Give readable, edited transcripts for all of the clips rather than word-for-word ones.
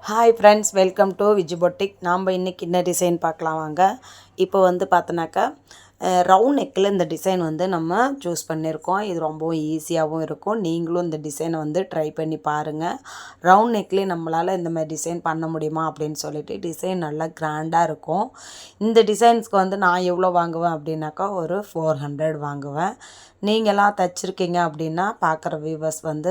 Hi friends, welcome to Viji boutique. நாம் இன்றைக்கி என்ன டிசைன் பார்க்கலாம் வாங்க. இப்போ வந்து பார்த்தோன்னாக்கா ரவுண்ட் நெக்கில் இந்த டிசைன் வந்து நம்ம சூஸ் பண்ணியிருக்கோம். இது ரொம்பவும் ஈஸியாகவும் இருக்கும். நீங்களும் இந்த டிசைனை வந்து ட்ரை பண்ணி பாருங்கள். ரவுண்ட் நெக்லேயே நம்மளால் இந்த மாதிரி டிசைன் பண்ண முடியுமா அப்படின்னு சொல்லிட்டு டிசைன் நல்லா கிராண்டாக இருக்கும். இந்த டிசைன்ஸ்க்கு வந்து நான் எவ்வளோ வாங்குவேன் அப்படின்னாக்கா ஒரு 400 வாங்குவேன். நீங்களாம் தைச்சிருக்கீங்க அப்படின்னா பார்க்குற வியூவர்ஸ் வந்து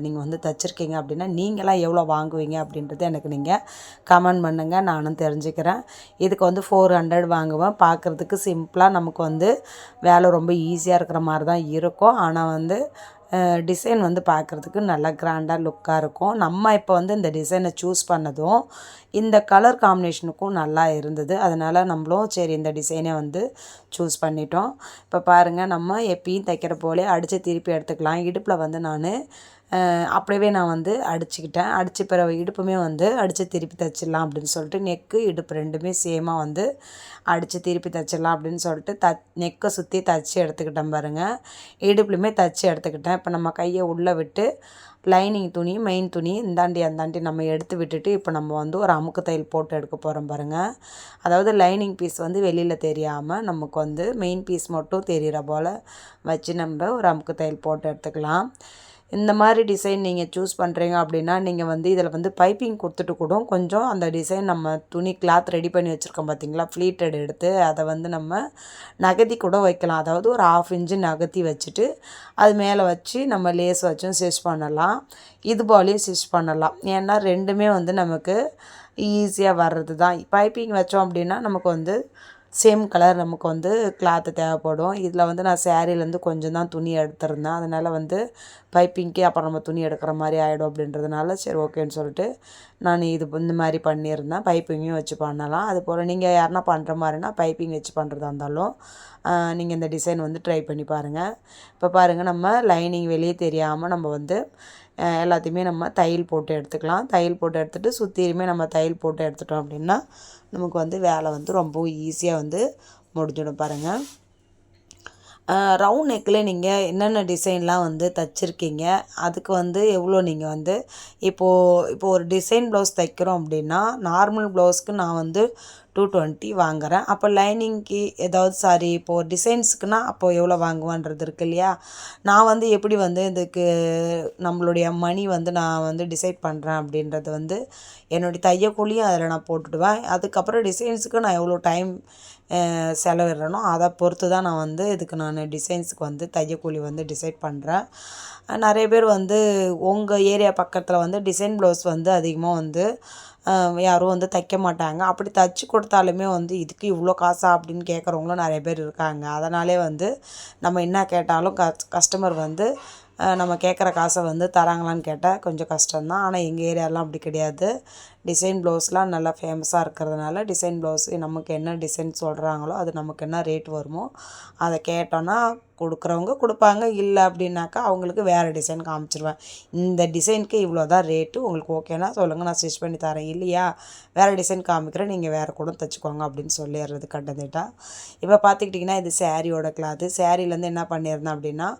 நீங்கள் வந்து தைச்சிருக்கீங்க அப்படின்னா நீங்களாம் எவ்வளோ வாங்குவீங்க அப்படின்றது எனக்கு நீங்கள் கமெண்ட் பண்ணுங்கள், நானும் தெரிஞ்சுக்கிறேன். இதுக்கு வந்து 400 வாங்குவேன். பார்க்குறதுக்கு சிம்பிளாக நமக்கு வந்து வேலை ரொம்ப ஈஸியாக இருக்கிற மாதிரி தான் இருக்கும். ஆனால் வந்து டிசைன் வந்து பார்க்குறதுக்கு நல்லா கிராண்டாக லுக்காக இருக்கும். நம்ம இப்போ வந்து இந்த டிசைனை சூஸ் பண்ணதும் இந்த கலர் காம்பினேஷனுக்கும் நல்லா இருந்தது. அதனால் நம்மளும் சரி இந்த டிசைனை வந்து சூஸ் பண்ணிட்டோம். இப்போ பாருங்கள், நம்ம எப்பயும் தைக்கிற போலே அடித்து திருப்பி எடுத்துக்கலாம். இடுப்பில் வந்து நான் அப்படியே நான் வந்து அடிச்சுக்கிட்டேன். அடித்த பிறகு இடுப்புமே வந்து அடித்து திருப்பி தைச்சிடலாம் அப்படின்னு சொல்லிட்டு நெக்கு இடுப்பு ரெண்டுமே சேமாக வந்து அடித்து திருப்பி தைச்சிடலாம் அப்படின்னு சொல்லிட்டு நெக்கை சுற்றி தைச்சி எடுத்துக்கிட்டேன் பாருங்கள். இடுப்புலையுமே தைச்சி எடுத்துக்கிட்டேன். இப்போ நம்ம கையை உள்ளே விட்டு லைனிங் துணி மெயின் துணி அந்தாண்டி நம்ம எடுத்து விட்டுட்டு இப்போ நம்ம வந்து ஒரு அமுக்கு தையல் போட்டு எடுக்க போகிறோம் பாருங்கள். அதாவது லைனிங் பீஸ் வந்து வெளியில் தெரியாமல் நமக்கு வந்து மெயின் பீஸ் மட்டும் தெரிகிற போல் வச்சு நம்ம ஒரு அமுக்கு தையல் போட்டு எடுத்துக்கலாம். இந்த மாதிரி டிசைன் நீங்கள் சூஸ் பண்ணுறீங்க அப்படின்னா நீங்கள் வந்து இதில் வந்து பைப்பிங் கொடுத்துட்டு கூட கொஞ்சம் அந்த டிசைன் நம்ம துணி கிளாத் ரெடி பண்ணி வச்சுருக்கோம் பார்த்தீங்களா, ஃப்ளீட்டட் எடுத்து அதை வந்து நம்ம நகர்த்தி கூட வைக்கலாம். அதாவது ஒரு 1/2 இன்ச்சு நகர்த்தி வச்சுட்டு அது மேலே வச்சு நம்ம லேஸ் வச்சும் ஸ்டிச் பண்ணலாம். இது போலேயும் ஸ்டிச் பண்ணலாம். ஏன்னா ரெண்டுமே வந்து நமக்கு ஈஸியாக வர்றது தான். பைப்பிங் வச்சோம் அப்படின்னா நமக்கு வந்து சேம் கலர் நமக்கு வந்து கிளாத்து தேவைப்படும். இதில் வந்து நான் சேரீலேருந்து கொஞ்சம் தான் துணி எடுத்திருந்தேன். அதனால் வந்து பைப்பிங்க்கே அப்புறம் நம்ம துணி எடுக்கிற மாதிரி ஆகிடும் அப்படின்றதுனால சரி ஓகேன்னு சொல்லிட்டு நான் இந்த மாதிரி பண்ணியிருந்தேன். பைப்பிங்கும் வச்சு பண்ணலாம். அதுபோல் நீங்கள் யாருன்னா பண்ணுற மாதிரினா பைப்பிங் வச்சு பண்ணுறதா இருந்தாலும் நீங்கள் இந்த டிசைன் வந்து ட்ரை பண்ணி பாருங்கள். இப்போ பாருங்கள், நம்ம லைனிங் வெளியே தெரியாமல் நம்ம வந்து எல்லாத்தையுமே நம்ம தையல் போட்டு எடுத்துக்கலாம். தையல் போட்டு எடுத்துகிட்டு சுற்றியுமே நம்ம தையல் போட்டு எடுத்துட்டோம் அப்படின்னா நமக்கு வந்து வேலை வந்து ரொம்ப ஈஸியாக வந்து முடிஞ்சிடும் பாருங்கள். ரவுண்ட் நெக்கில் நீங்கள் என்னென்ன டிசைன்லாம் வந்து தைச்சிருக்கீங்க, அதுக்கு வந்து எவ்வளோ நீங்கள் வந்து இப்போது ஒரு டிசைன் ப்ளவுஸ் தைக்கிறோம் அப்படின்னா நார்மல் ப்ளவுஸ்க்கு நான் வந்து 220 வாங்குகிறேன். அப்போ லைனிங்க்கு ஏதாவது இப்போது ஒரு டிசைன்ஸுக்குன்னா அப்போது எவ்வளோ வாங்குவேன்றது இருக்கு இல்லையா. நான் வந்து எப்படி வந்து இதுக்கு நம்மளுடைய மணி வந்து நான் வந்து டிசைட் பண்ணுறேன் அப்படின்றது வந்து என்னுடைய தையக்கூலியும் அதில் நான் போட்டுடுவேன். அதுக்கப்புறம் டிசைன்ஸுக்கு நான் எவ்வளோ டைம் செலவிடுறேனோ அதை பொறுத்து தான் நான் வந்து இதுக்கு நான் டிசைன்ஸுக்கு வந்து தையக்கூலி வந்து டிசைட் பண்ணுறேன். நிறைய பேர் வந்து உங்கள் ஏரியா பக்கத்தில் வந்து டிசைன் ப்ளவுஸ் வந்து அதிகமாக வந்து யாரும் வந்து தைக்க மாட்டாங்க. அப்படி தைச்சி கொடுத்தாலுமே வந்து இதுக்கு இவ்வளோ காசா அப்படின்னு கேட்குறவங்களும் நிறைய பேர் இருக்காங்க. அதனாலே வந்து நம்ம என்ன கேட்டாலும் கஸ்டமர் வந்து நம்ம கேட்குற காசை வந்து தராங்களான்னு கேட்டால் கொஞ்சம் கஷ்டம்தான். ஆனால் எங்கள் ஏரியாலாம் அப்படி கிடையாது. டிசைன் ப்ளவுஸ்லாம் நல்லா ஃபேமஸாக இருக்கிறதுனால டிசைன் ப்ளவுஸ் நமக்கு என்ன டிசைன் சொல்கிறாங்களோ அது நமக்கு என்ன ரேட் வருமோ அதை கேட்டோன்னா கொடுக்குறவங்க கொடுப்பாங்க. இல்லை அப்படின்னாக்கா அவங்களுக்கு வேறு டிசைன் காமிச்சிருவேன். இந்த டிசைனுக்கு இவ்வளோ தான் ரேட்டு, உங்களுக்கு ஓகேனா சொல்லுங்கள், நான் ஸ்டிச் பண்ணி தரேன். இல்லையா வேறு டிசைன் காமிக்கிறேன், நீங்கள் வேறு கூட தைச்சிக்கோங்க அப்படின்னு சொல்லிடுறது கட்டத்திட்டா. இப்போ பார்த்துக்கிட்டிங்கன்னா இது சேரீயோட கிளாத்து. சேரீலேருந்து என்ன பண்ணியிருந்தேன் அப்படின்னா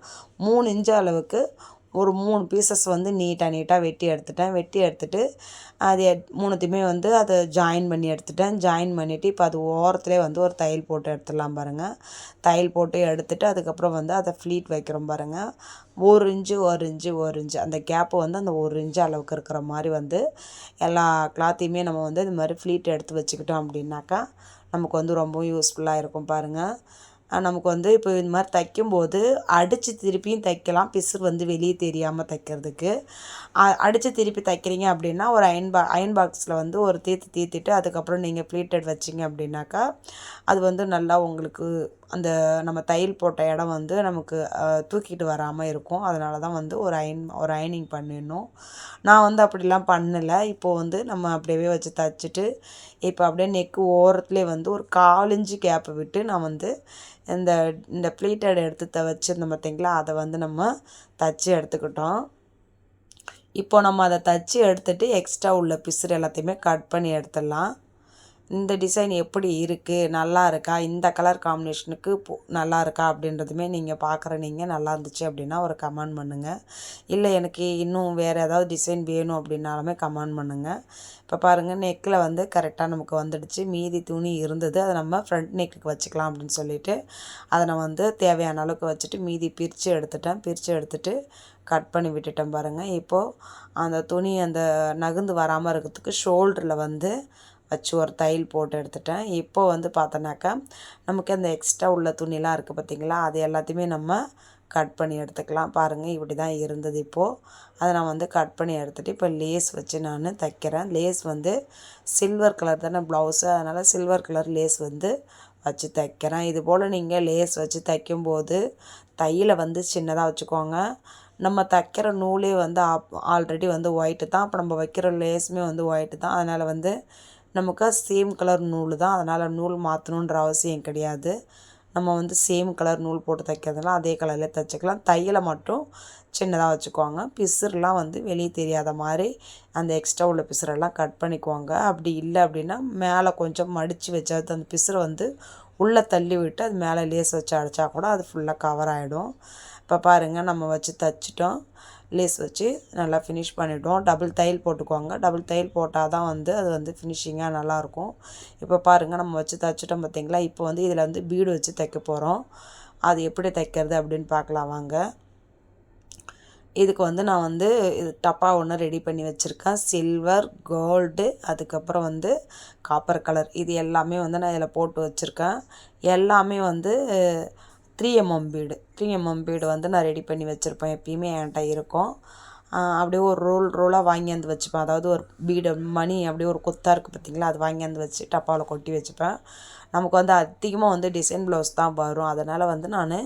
3 இன்ச்சு அளவுக்கு ஒரு 3 பீசஸ் வந்து நீட்டாக வெட்டி எடுத்துகிட்டு அது மூணுத்தையுமே வந்து அதை ஜாயின் பண்ணி எடுத்துட்டேன். ஜாயின் பண்ணிவிட்டு இப்போ அது ஓரத்துலேயே வந்து ஒரு தையல் போட்டு எடுத்துடலாம் பாருங்கள். தையல் போட்டு எடுத்துகிட்டு அதுக்கப்புறம் வந்து அதை ஃப்ளீட் வைக்கிறோம் பாருங்கள். 1 இன்ச்சு அந்த கேப்பு வந்து அந்த 1 இன்ச்சு அளவுக்கு இருக்கிற மாதிரி வந்து எல்லா கிளாத்தையுமே நம்ம வந்து இது மாதிரி ஃப்ளீட் எடுத்து வச்சுக்கிட்டோம் அப்படின்னாக்கா நமக்கு வந்து ரொம்ப யூஸ்ஃபுல்லாக இருக்கும் பாருங்கள். நமக்கு வந்து இப்போ இந்த மாதிரி தைக்கும்போது அடித்து திருப்பியும் தைக்கலாம். பிசுறு வந்து வெளியே தெரியாமல் தைக்கிறதுக்கு அடித்து திருப்பி தைக்கிறீங்க அப்படின்னா ஒரு அயன் பாக்ஸில் வந்து ஒரு தீர்த்திட்டு அதுக்கப்புறம் நீங்கள் ப்ளீட்டட் வச்சிங்க அப்படின்னாக்கா அது வந்து நல்லா உங்களுக்கு அந்த நம்ம தையல் போட்ட இடம் வந்து நமக்கு தூக்கிட்டு வராமல் இருக்கும். அதனால தான் வந்து ஒரு அயனிங் பண்ணிடணும். நான் வந்து அப்படிலாம் பண்ணலை. இப்போது வந்து நம்ம அப்படியே வச்சு தைச்சிட்டு இப்போ அப்படியே நெக்கு ஓரத்துலேயே வந்து ஒரு 1/4 இன்ச்சு கேப்பை விட்டு நான் வந்து இந்த ப்ளீட்டட் எடுத்து வச்சுருந்தோம் பார்த்தீங்களா, அதை வந்து நம்ம தைச்சி எடுத்துக்கிட்டோம். இப்போ நம்ம அதை தைச்சி எடுத்துகிட்டு எக்ஸ்ட்ரா உள்ள பிசுறு எல்லாத்தையுமே கட் பண்ணி எடுத்துடலாம். இந்த டிசைன் எப்படி இருக்குது, நல்லா இருக்கா, இந்த கலர் காம்பினேஷனுக்கு நல்லா இருக்கா அப்படின்றதுமே நீங்கள் பார்க்குற நீங்கள் நல்லா இருந்துச்சு அப்படின்னா ஒரு கமெண்ட் பண்ணுங்கள். இல்லை எனக்கு இன்னும் வேறு ஏதாவது டிசைன் வேணும் அப்படின்னாலுமே கமெண்ட் பண்ணுங்கள். இப்போ பாருங்கள் நெக்கில் வந்து கரெக்டாக நமக்கு வந்துடுச்சு. மீதி துணி இருந்தது, அதை நம்ம ஃப்ரண்ட் நெக்குக்கு வச்சுக்கலாம் அப்படின்னு சொல்லிவிட்டு அதை நான் வந்து தேவையான அளவுக்கு வச்சுட்டு மீதி பிரித்து எடுத்துட்டு கட் பண்ணி விட்டுட்டேன் பாருங்கள். இப்போது அந்த துணி அந்த நகுந்து வராமல் இருக்கிறதுக்கு ஷோல்டரில் வந்து வச்சு ஒரு தையல் போட்டு எடுத்துட்டேன். இப்போ வந்து பார்த்தோன்னாக்கா நமக்கு அந்த எக்ஸ்ட்ரா உள்ள துணிலாம் இருக்குது பார்த்திங்களா, அது எல்லாத்தையுமே நம்ம கட் பண்ணி எடுத்துக்கலாம். பாருங்கள் இப்படி தான் இருந்தது. இப்போது அதை நான் வந்து கட் பண்ணி எடுத்துகிட்டு இப்போ லேஸ் வச்சு நான் தைக்கிறேன். லேஸ் வந்து சில்வர் கலர் தானே ப்ளவுஸு, அதனால் சில்வர் கலர் லேஸ் வந்து வச்சு தைக்கிறேன். இது போல் நீங்கள் லேஸ் வச்சு தைக்கும்போது தையலை வந்து சின்னதாக வச்சுக்கோங்க. நம்ம தைக்கிற நூலே வந்து ஆல்ரெடி வந்து ஒயிட்டு தான், அப்போ நம்ம வைக்கிற லேஸுமே வந்து ஒயிட்டு தான். அதனால் வந்து நமக்கு சேம் கலர் நூல் தான், அதனால் நூல் மாற்றணுன்ற அவசியம் கிடையாது. நம்ம வந்து சேம் கலர் நூல் போட்டு தைக்கிறதுனால அதே கலரில் தைச்சிக்கலாம். தையலை மட்டும் சின்னதாக வச்சுக்குவாங்க. பிசுறுலாம் வந்து வெளியே தெரியாத மாதிரி அந்த எக்ஸ்ட்ரா உள்ள பிசுறெல்லாம் கட் பண்ணிக்குவாங்க. அப்படி இல்லை அப்படின்னா மேலே கொஞ்சம் மடித்து வச்சா அந்த பிசுரை வந்து உள்ளே தள்ளி விட்டு அது மேலே லேஸ் வச்சு அடைச்சா கூட அது ஃபுல்லாக கவர் ஆகிடும். இப்போ பாருங்கள் நம்ம வச்சு தைச்சிட்டோம். லேஸ் வச்சு நல்லா ஃபினிஷ் பண்ணிவிட்டோம். டபுள் தையல் போட்டுக்குவாங்க. டபுள் தையல் போட்டால் தான் வந்து அது வந்து ஃபினிஷிங்காக நல்லாயிருக்கும். இப்போ பாருங்கள் நம்ம வச்சு தைச்சிட்டோம் பார்த்திங்களா. இப்போ வந்து இதில் வந்து பீடு வச்சு தைக்க போகிறோம். அது எப்படி தைக்கிறது அப்படின்னு பார்க்கலாம் வாங்க. இதுக்கு வந்து நான் வந்து இது டப்பா ஒன்று ரெடி பண்ணி வச்சுருக்கேன். சில்வர், கோல்டு, அதுக்கப்புறம் வந்து காப்பர் கலர், இது எல்லாமே வந்து நான் இதில் போட்டு வச்சுருக்கேன். எல்லாமே வந்து 3mm பீடு 3mm பீடு வந்து நான் ரெடி பண்ணி வச்சுருப்பேன். எப்பயுமே என்கிட்ட இருக்கும். அப்படியே ஒரு ரோலாக வாங்கியாந்து வச்சுப்பேன். அதாவது ஒரு பீடு மணி அப்படியே ஒரு கொத்தாக இருக்குது பார்த்திங்களா, அது வாங்கியாந்து வச்சு டப்பாவில் கொட்டி வச்சுப்பேன். நமக்கு வந்து அதிகமாக வந்து டிசைன் ப்ளவுஸ் தான் வரும். அதனால் வந்து நான்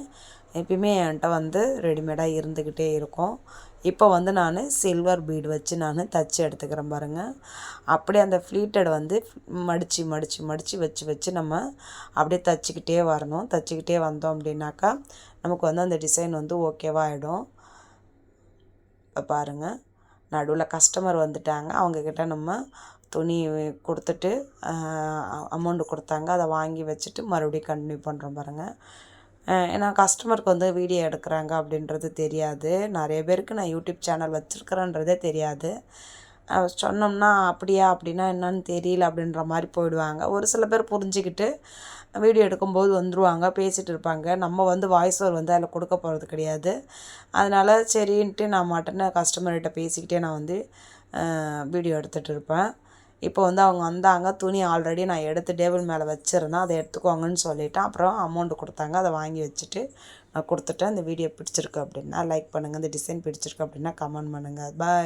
எப்பயுமே என்கிட்ட வந்து ரெடிமேடாக இருந்துக்கிட்டே இருக்கும். இப்போ வந்து நான் சில்வர் பீடு வச்சு நான் தைச்சி எடுத்துக்கிறேன் பாருங்கள். அப்படியே அந்த ஃப்ளீட்டட் வந்து மடித்து வச்சு நம்ம அப்படியே தைச்சிக்கிட்டே வரணும். தைச்சிக்கிட்டே வந்தோம் அப்படின்னாக்கா நமக்கு வந்து அந்த டிசைன் வந்து ஓகேவாக ஆகிடும். இப்போ பாருங்கள் நடுவில் கஸ்டமர் வந்துட்டாங்க. அவங்கக்கிட்ட நம்ம துணி கொடுத்துட்டு அமௌண்ட்டு கொடுத்தாங்க. அதை வாங்கி வச்சுட்டு மறுபடியும் கண்டினியூ பண்ணுறோம் பாருங்கள். ஏன்னா கஸ்டமருக்கு வந்து வீடியோ எடுக்கிறாங்க அப்படின்றது தெரியாது. நிறைய பேருக்கு நான் யூடியூப் சேனல் வச்சுருக்கிறேன்றதே தெரியாது. சொன்னோம்னா அப்படியா அப்படின்னா என்னன்னு தெரியல அப்படின்ற மாதிரி போயிடுவாங்க. ஒரு சில பேர் புரிஞ்சுக்கிட்டு வீடியோ எடுக்கும்போது வந்துடுவாங்க, பேசிகிட்டு இருப்பாங்க. நம்ம வந்து வாய்ஸ் ஓவர் வந்து அதில் கொடுக்க போகிறது கிடையாது. அதனால் சரின்ட்டு நான் மட்டும் கஸ்டமர்கிட்ட பேசிக்கிட்டே நான் வந்து வீடியோ எடுத்துகிட்டு இருப்பேன். இப்போ வந்து அவங்க வந்தாங்க. துணி ஆல்ரெடி நான் எடுத்து டேபிள் மேலே வச்சுருந்தேன். அதை எடுத்துக்கோங்கன்னு சொல்லிவிட்டேன். அப்புறம் அமௌண்ட்டு கொடுத்தாங்க. அதை வாங்கி வச்சுட்டு நான் கொடுத்துட்டேன். இந்த வீடியோ பிடிச்சிருக்கு அப்படின்னா லைக் பண்ணுங்கள். இந்த டிசைன் பிடிச்சிருக்கு அப்படின்னா கமெண்ட் பண்ணுங்கள். பாய்.